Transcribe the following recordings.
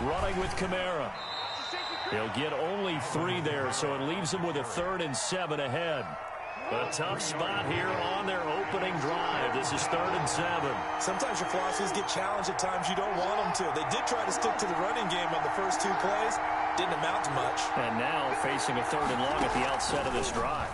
Running with Kamara. He'll get only 3 there, so it leaves him with a 3rd and 7 ahead. A tough spot here on their opening drive. This is 3rd and 7. Sometimes your philosophies get challenged at times you don't want them to. They did try to stick to the running game on the first 2 plays. Didn't amount to much. And now facing a 3rd and long at the outset of this drive.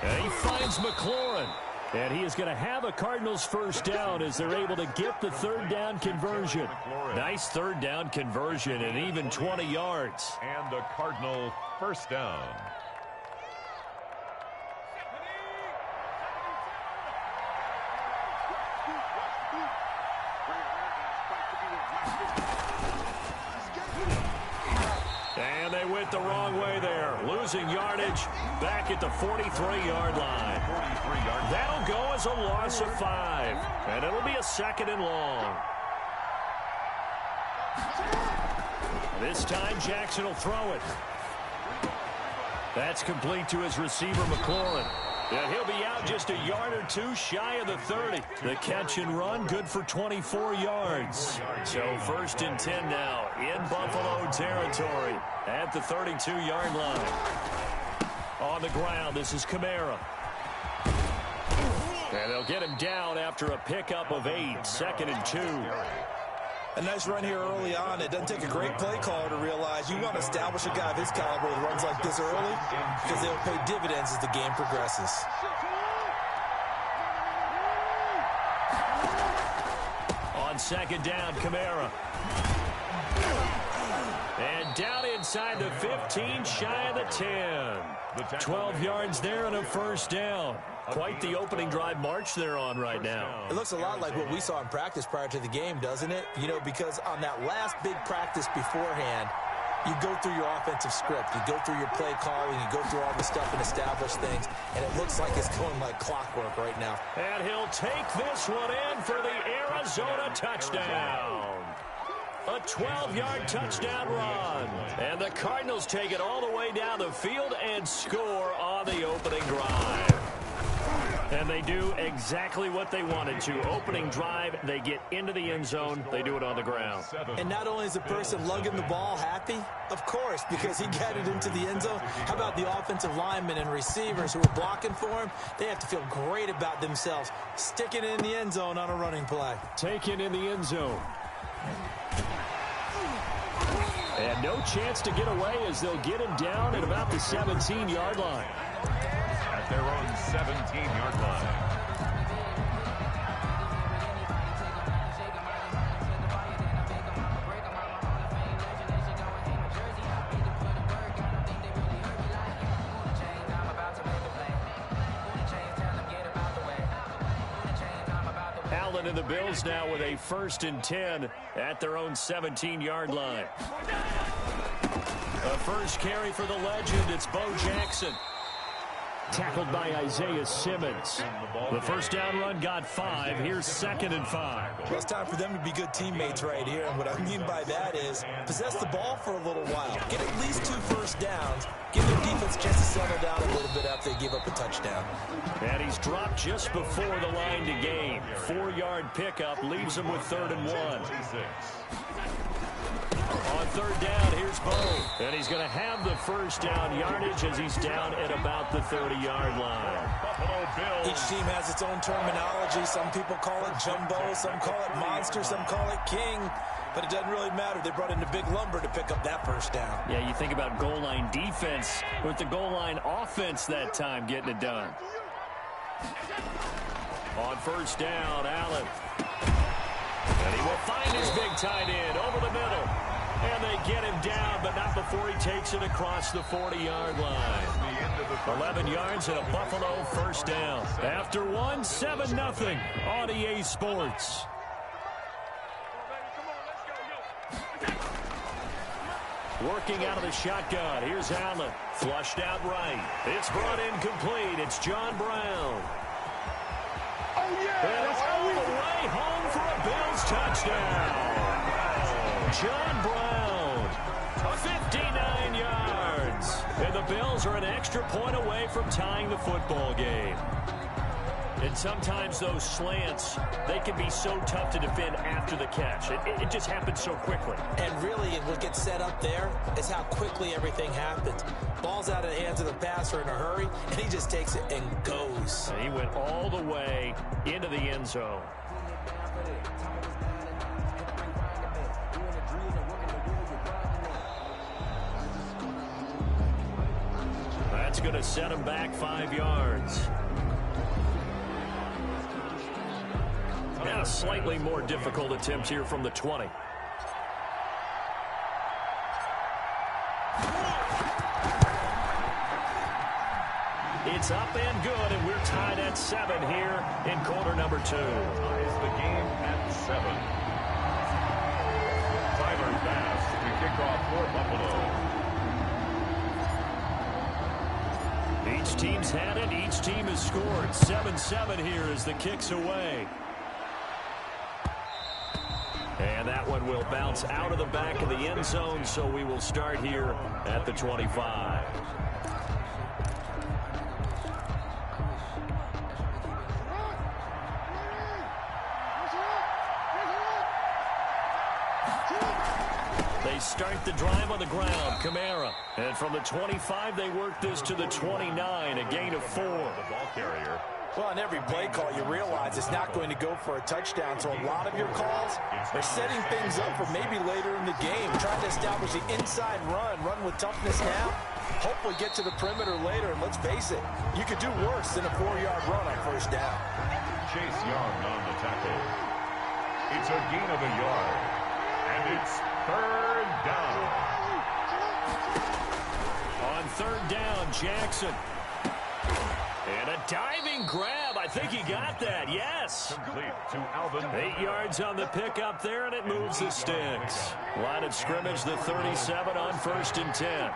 And he finds McLaurin. And he is going to have a Cardinals first down as they're able to get the 3rd down conversion. Nice 3rd down conversion and even 20 yards. And the Cardinal first down. And they went the wrong way there. Losing yardage back at the 43-yard line. That'll go as a loss of 5. And it'll be a 2nd and long. This time Jackson will throw it. That's complete to his receiver McLaurin. And he'll be out just a yard or 2 shy of the 30. The catch and run good for 24 yards. So 1st and 10 now in Buffalo territory at the 32-yard line. On the ground, this is Kamara. And they'll get him down after a pickup of 8. 2nd and 2. A nice run here early on. It doesn't take a great play caller to realize you want to establish a guy of his caliber with runs like this early because they'll pay dividends as the game progresses. On 2nd down, Kamara. And down inside the 15, shy of the 10. 12 yards there and a first down. Quite the opening drive march they're on right now. It looks a lot like what we saw in practice prior to the game, doesn't it? You know, because on that last big practice beforehand, you go through your offensive script. You go through your play calling. You go through all the stuff and establish things. And it looks like it's going like clockwork right now. And he'll take this one in for the Arizona touchdown. A 12-yard touchdown run. And the Cardinals take it all the way down the field and score on the opening drive. And they do exactly what they wanted to. Opening drive, they get into the end zone. They do it on the ground. And not only is the person lugging the ball happy, of course, because he got it into the end zone. How about the offensive linemen and receivers who are blocking for him? They have to feel great about themselves, sticking it in the end zone on a running play. Taken in the end zone. And no chance to get away as they'll get him down at about the 17-yard line. At their own 17-yard line. Allen and the Bills now with a 1st and 10 at their own 17-yard line. The first carry for the legend, it's Bo Jackson. Tackled by Isaiah Simmons. The first down run got 5. Here's 2nd and 5. Well, it's time for them to be good teammates right here. And what I mean by that is possess the ball for a little while. Get at least 2 first downs. Give their defense a chance to settle down a little bit after they give up a touchdown. And he's dropped just before the line to gain. 4-yard pickup leaves him with 3rd and 1. On 3rd down, here's Bo. And he's going to have the first down yardage as he's down at about the 30-yard line. Each team has its own terminology. Some people call it jumbo, some call it monster, some call it king. But it doesn't really matter. They brought in the big lumber to pick up that first down. Yeah, you think about goal line defense with the goal line offense that time getting it done. On 1st down, Allen. And he will find his big tight end over the middle. And they get him down, but not before he takes it across the 40-yard line. 11 yards and a Buffalo first down. After 1, 7-0 on EA Sports. Working out of the shotgun. Here's Allen. Flushed out right. It's brought in complete. It's John Brown. Oh, yeah! And it's all the way home for a Bills touchdown. John Brown, 59 yards. And the Bills are an extra point away from tying the football game. And sometimes those slants, they can be so tough to defend after the catch. It just happens so quickly. And really, what gets set up there is how quickly everything happens. Ball's out of the hands of the passer in a hurry, and he just takes it and goes. And he went all the way into the end zone. That's going to set him back 5 yards. And a slightly more difficult attempt here from the 20. It's up and good, and we're tied at 7 here in quarter number 2. Ties the game at 7. Tyler Bass to kick off for Buffalo. Each team's had it. Each team has scored. 7-7 here as the kick's away. And that one will bounce out of the back of the end zone, so we will start here at the 25. They start the drive on the ground. Kamara. And from the 25, they work this to the 29, a gain of 4. The ball carrier. Well, on every play call, you realize it's not going to go for a touchdown, so a lot of your calls are setting things up for maybe later in the game, trying to establish the inside run with toughness now, hopefully get to the perimeter later, and let's face it, you could do worse than a 4-yard run on first down. Chase Young on the tackle. It's a gain of a yard, and it's 3rd down. On 3rd down, Jackson. And a diving grab. I think he got that. Yes. Complete to Alvin. 8 yards on the pickup there, and it moves the sticks. Line of scrimmage, the 37 on 1st and 10.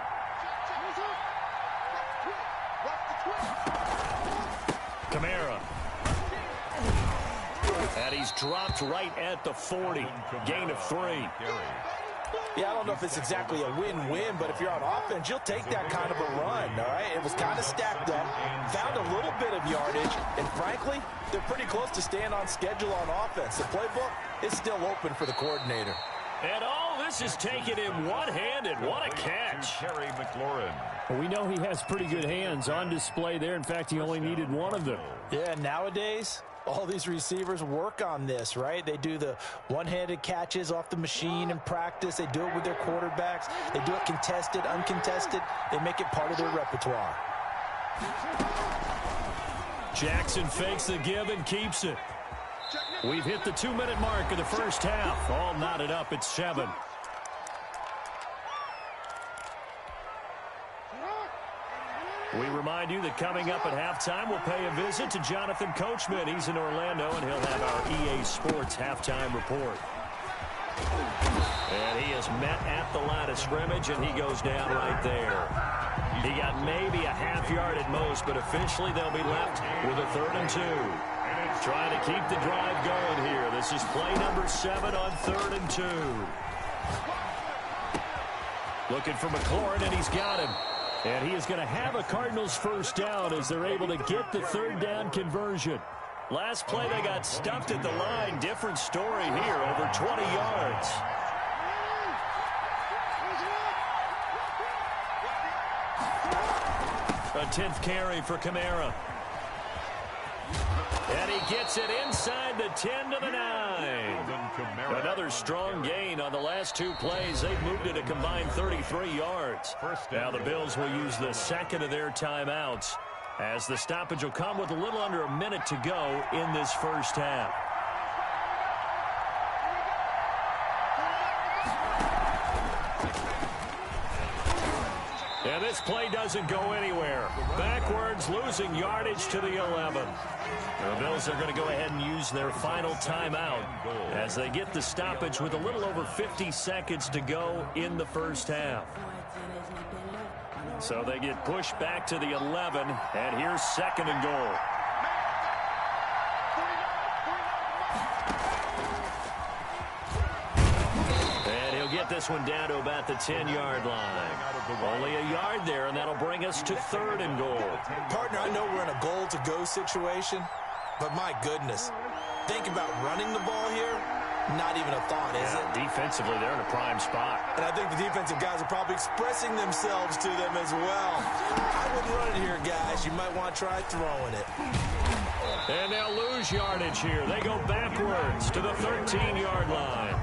Kamara. And he's dropped right at the 40. Gain of 3. Yeah, I don't know if it's exactly a win-win, but if you're on offense, you'll take that kind of a run, all right? It was kind of stacked up, found a little bit of yardage, and frankly, they're pretty close to staying on schedule on offense. The playbook is still open for the coordinator. And all this is taken in one-handed. What a catch. Terry McLaurin. Well, we know he has pretty good hands on display there. In fact, he only needed one of them. Yeah, nowadays, all these receivers work on this, right? They do the one-handed catches off the machine in practice. They do it with their quarterbacks. They do it contested, uncontested. They make it part of their repertoire. Jackson fakes the give and keeps it. We've hit the 2-minute mark of the first half. All knotted up at 7. We remind you that coming up at halftime, we'll pay a visit to Jonathan Coachman. He's in Orlando, and he'll have our EA Sports halftime report. And he is met at the line of scrimmage, and he goes down right there. He got maybe a half yard at most, but officially they'll be left with a 3rd and 2. Trying to keep the drive going here. This is play number 7 on 3rd and 2. Looking for McLaurin, and he's got him. And he is going to have a Cardinals first down as they're able to get the 3rd down conversion. Last play, they got stuffed at the line. Different story here, over 20 yards. A 10th carry for Kamara. And he gets it inside the 10 to the 9. Another strong gain on the last 2 plays. They've moved it a combined 33 yards. Now the Bills will use the second of their timeouts as the stoppage will come with a little under a minute to go in this first half. And this play doesn't go anywhere. Backwards, losing yardage to the 11. The Bills are going to go ahead and use their final timeout as they get the stoppage with a little over 50 seconds to go in the first half. So they get pushed back to the 11, and here's 2nd and goal. And he'll get this one down to about the 10-yard line. Only a yard there, and that'll bring us to 3rd and goal. Partner, I know we're in a goal-to-go situation, But my goodness, think about running the ball here. Not even a thought, is it? Defensively, they're in a prime spot. And I think the defensive guys are probably expressing themselves to them as well. I wouldn't run it here, guys. You might want to try throwing it. And they'll lose yardage here. They go backwards to the 13-yard line.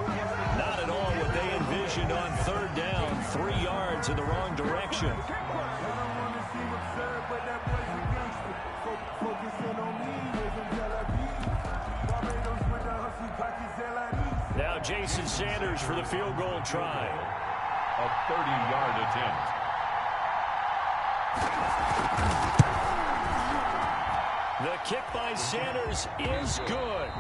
Not at all what they envisioned on third down. 3 yards in the wrong direction. Now Jason Sanders for the field goal try. A 30-yard attempt. The kick by Sanders is good.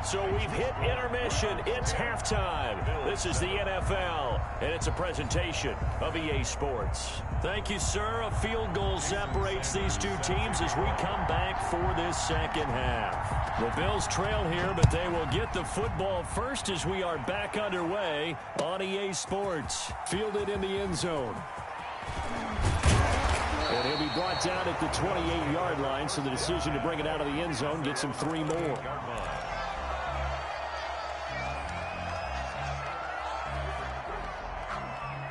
So we've hit intermission. It's halftime. This is the NFL, and it's a presentation of EA Sports. Thank you, sir. A field goal separates these two teams as we come back for this second half. The Bills trail here, but they will get the football first as we are back underway on EA Sports. Fielded in the end zone. And he'll be brought down at the 28-yard line, so the decision to bring it out of the end zone gets him 3 more.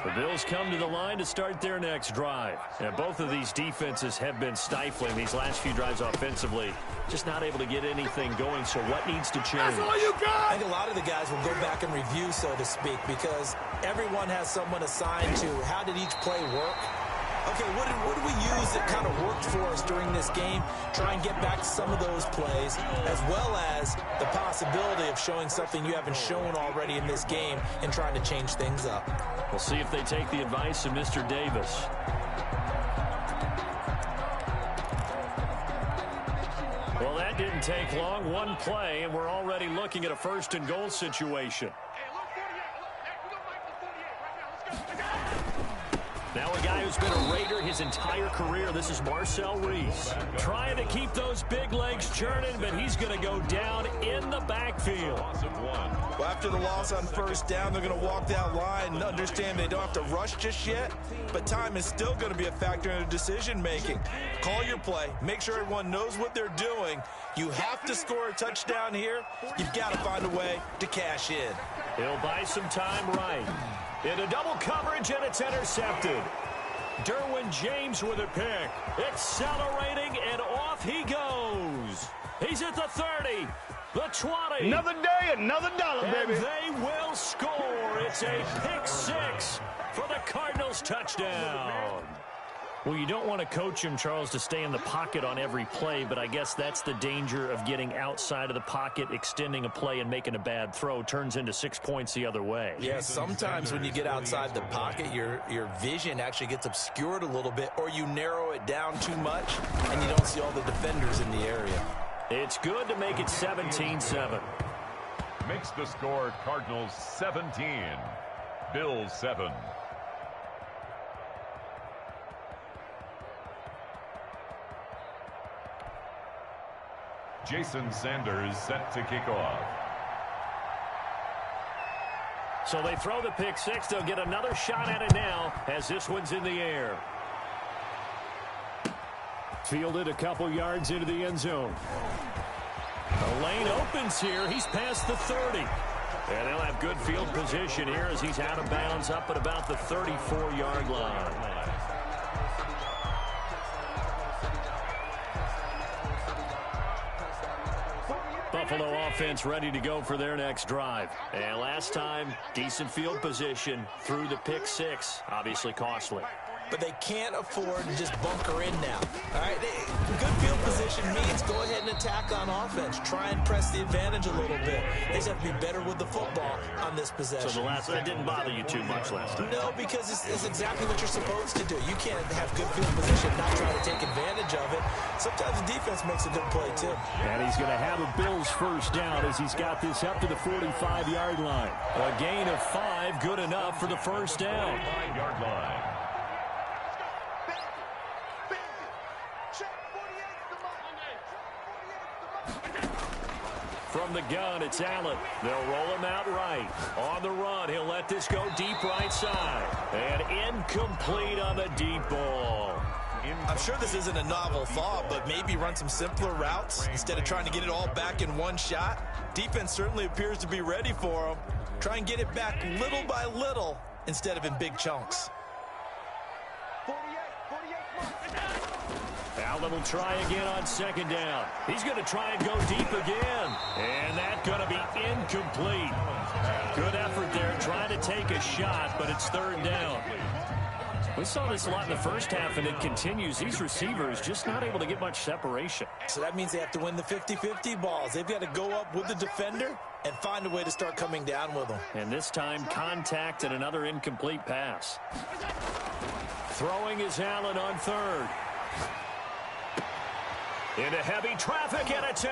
The Bills come to the line to start their next drive. And both of these defenses have been stifling these last few drives offensively. Just not able to get anything going, so what needs to change? That's all you got! I think a lot of the guys will go back and review, so to speak, because everyone has someone assigned to how did each play work. Okay, what did we use that kind of worked for us during this game? Try and get back to some of those plays, as well as the possibility of showing something you haven't shown already in this game and trying to change things up. We'll see if they take the advice of Mr. Davis. Well, that didn't take long. One play, and we're already looking at a first and goal situation. Now a guy who's been a Raider his entire career. This is Marcel Reese. Trying to keep those big legs churning, but he's going to go down in the backfield. Well, after the loss on first down, they're going to walk that line and understand they don't have to rush just yet, but time is still going to be a factor in their decision-making. Call your play. Make sure everyone knows what they're doing. You have to score a touchdown here. You've got to find a way to cash in. He'll buy some time right. Into double coverage, and it's intercepted. Derwin James with a pick. Accelerating, and off he goes. He's at the 30, the 20. Another day, another dollar, baby. And they will score. It's a pick 6 for the Cardinals touchdown. Well, you don't want to coach him, Charles, to stay in the pocket on every play, but I guess that's the danger of getting outside of the pocket, extending a play, and making a bad throw. Turns into 6 points the other way. Yeah, sometimes when you get outside the pocket, your vision actually gets obscured a little bit, or you narrow it down too much, and you don't see all the defenders in the area. It's good to make it 17-7. Makes the score Cardinals 17, Bills 7. Jason Sanders set to kick off. So they throw the pick 6. They'll get another shot at it now as this one's in the air. Fielded a couple yards into the end zone. The lane opens here. He's past the 30. And they'll have good field position here as he's out of bounds up at about the 34-yard line. Buffalo offense ready to go for their next drive. And last time, decent field position through the pick 6. Obviously costly. But they can't afford to just bunker in now. All right, good field position means go ahead and attack on offense. Try and press the advantage a little bit. They just have to be better with the football on this possession. So that didn't bother you too much last time? No, because it's exactly what you're supposed to do. You can't have good field position, not try to take advantage of it. Sometimes the defense makes a good play, too. And he's going to have a Bills first down as he's got this up to the 45-yard line. A gain of 5, good enough for the first down. 45-yard line. From the gun, it's Allen. They'll roll him out right. On the run, he'll let this go deep right side. And incomplete on the deep ball. I'm sure this isn't a novel thought, but maybe run some simpler routes instead of trying to get it all back in one shot. Defense certainly appears to be ready for him. Try and get it back little by little instead of in big chunks. Allen will try again on second down. He's going to try and go deep again. And that's going to be incomplete. Good effort there trying to take a shot, but it's third down. We saw this a lot in the first half, and it continues. These receivers just not able to get much separation. So that means they have to win the 50-50 balls. They've got to go up with the defender and find a way to start coming down with them. And this time, contact and another incomplete pass. Throwing is Allen on third. Into heavy traffic, and it's